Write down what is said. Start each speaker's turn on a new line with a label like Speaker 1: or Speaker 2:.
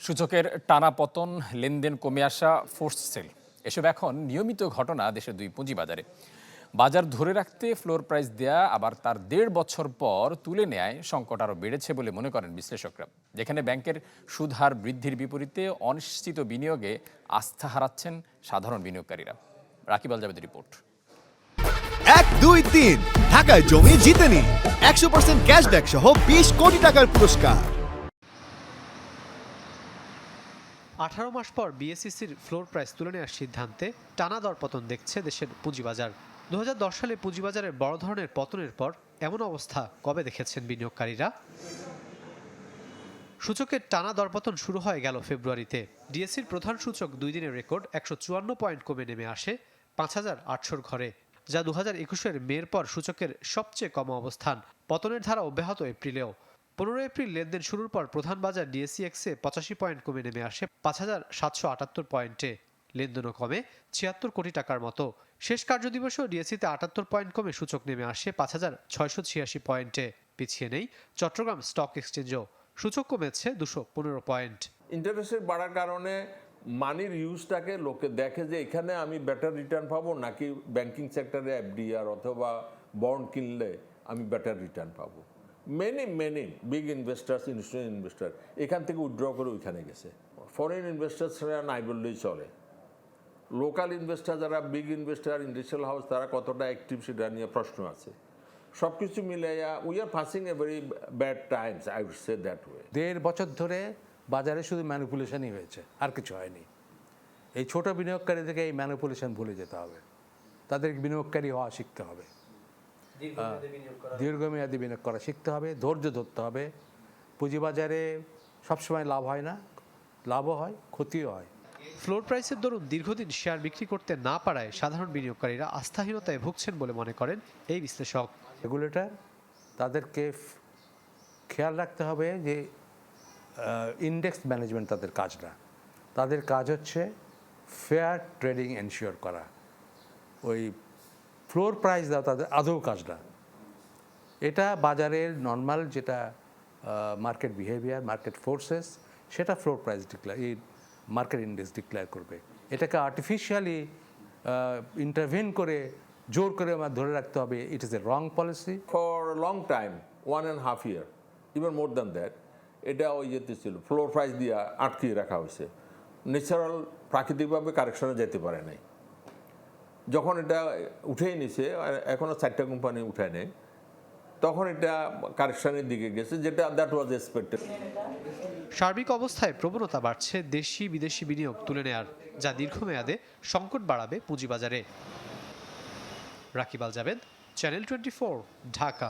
Speaker 1: সূচকের টানা পতন, লেনদেন কমে আসা, ফোর্স সেল এসব এখন নিয়মিত ঘটনা দেশের দুই পুঁজিবাজারে। বাজার ধরে রাখতে ফ্লোর প্রাইস দেয়া আবার তার ১.৫ বছর পর তুলে নেয় সংকট আরও বেড়েছে বলে মনে করেন বিশ্লেষকরা। যেখানে ব্যাংকের সুদ হার বৃদ্ধির বিপরীতে অনিশ্চিত বিনিয়োগে আস্থা হারাচ্ছেন সাধারণ বিনিয়োগকারীরা। রাকিব আল জাবেদের রিপোর্ট।
Speaker 2: ১, ২, ৩ ঢাকায় জমি জিতে নিন ১০০% ক্যাশব্যাক সহ ২০ কোটি টাকার পুরস্কার।
Speaker 3: ১৮ মাস পর বিএসইসির ফ্লোর প্রাইস তুলে নেওয়ার সিদ্ধান্তে টানা দরপতন দেখছে দেশের পুঁজিবাজার। ২০১০ সালে পুঁজিবাজারের বড় ধরনের পতনের পর এমন অবস্থা কবে দেখেছেন বিনিয়োগকারীরা? সূচকের টানা দরপতন শুরু হয় গেল ফেব্রুয়ারিতে। ডিএসইর প্রধান সূচক ২ দিনের রেকর্ড ১৫৪ পয়েন্ট কমে নেমে আসে ৫,৮০০ ঘরে, যা ২০২১-এর মের পর সূচকের সবচেয়ে কম অবস্থান। পতনের ধারা অব্যাহত এপ্রিলেও। ১৫ এপ্রিল লেনদেন শুরুর পর প্রধান বাজার ডিএসইএক্সে ৮৫ পয়েন্ট কমে নেমে আসে ৫,৭৭৮ পয়েন্টে। লেনদেনও কমে ৭৬ কোটি টাকার মতো। শেষ কার্যদিবসেও ডিএসইতে ৭৮ পয়েন্ট কমে সূচক নেমে আসে ৫,৬৮৬ পয়েন্টে। পিছিয়ে নেই চট্টগ্রাম স্টক এক্সচেঞ্জও, সূচক কমেছে ২১৫ পয়েন্ট।
Speaker 4: ইন্টারেস্ট রেট বাড়ার কারণে মানির ইউজটাকে লোকে দেখে যে এখানে আমি বেটার রিটার্ন পাবো, নাকি ব্যাংকিং সেক্টরে এফডিআর অথবা বন্ড কিনলে আমি বেটার রিটার্ন পাবো। Many big investors, institutional investor এখান থেকে উইথড্র করে ওইখানে গেছে। ফরেন ইনভেস্টার্সরা নাই বললেই চলে। লোকাল ইনভেস্টার যারা বিগ ইনভেস্টার, ইন্ডাস্ট্রিয়াল হাউস, তারা কতটা অ্যাক্টিভ সেটা নিয়ে প্রশ্ন আছে। সব কিছু মিলাইয়া we are passing a very bad times, I would say that way.
Speaker 5: ১.৫ বছর ধরে বাজারে শুধু ম্যানিপুলেশনই হয়েছে, আর কিছু হয়নি। এই ছোট বিনিয়োগকারীদেরকে এই ম্যানিপুলেশন ভুলে যেতে হবে, তাদের বিনিয়োগকারী হওয়া শিখতে হবে, দীর্ঘমেয়াদী বিনিয়োগ করা শিখতে হবে, ধৈর্য ধরতে হবে। পুঁজিবাজারে সবসময় লাভ হয় না, লাভও হয়, ক্ষতিও হয়।
Speaker 3: ফ্লোর প্রাইসের দরুন দীর্ঘদিন শেয়ার বিক্রি করতে না পারায় সাধারণ বিনিয়োগকারীরা আস্থাহীনতায় ভুগছেন বলে মনে করেন এই বিশ্লেষক।
Speaker 5: রেগুলেটর তাদেরকে খেয়াল রাখতে হবে যে ইন্ডেক্স ম্যানেজমেন্ট তাদের কাজ না, তাদের কাজ হচ্ছে ফেয়ার ট্রেডিং এনশিওর করা। ওই ফ্লোর প্রাইস দেওয়া তাদের আদৌ কাজ না। এটা বাজারের নর্মাল যেটা মার্কেট বিহেভিয়ার, মার্কেট ফোর্সেস, সেটা ফ্লোর প্রাইস ডিক্লেয়ার, এই মার্কেট ইন্ডেক্স ডিক্লেয়ার করবে। এটাকে আর্টিফিশিয়ালি ইন্টারভেন করে জোর করে আমার ধরে রাখতে হবে, it is a wrong policy.
Speaker 4: For long time, 1.5 year, even more than that, এটা ওই যেতে ছিল ফ্লোর প্রাইস দিয়ে আটকিয়ে রাখা হয়েছে। ন্যাচারাল প্রাকৃতিকভাবে কারেকশনে যেতে পারে নাই। যখন এটা উঠেই নিছে, এখনও 4টা কোম্পানি উঠায় নেই, তখন এটা কারেকশনের দিকে গেছে, যেটা দ্যাট ওয়াজ এক্সপেক্টেড।
Speaker 3: সার্বিক অবস্থায় প্রবণতা বাড়ছে দেশি বিদেশি বিনিয়োগ তুলে নেয়ার, যা দীর্ঘমেয়াদে সংকট বাড়াবে পুঁজিবাজারে। রাকিব আল জাবেদ, চ্যানেল 24, ঢাকা।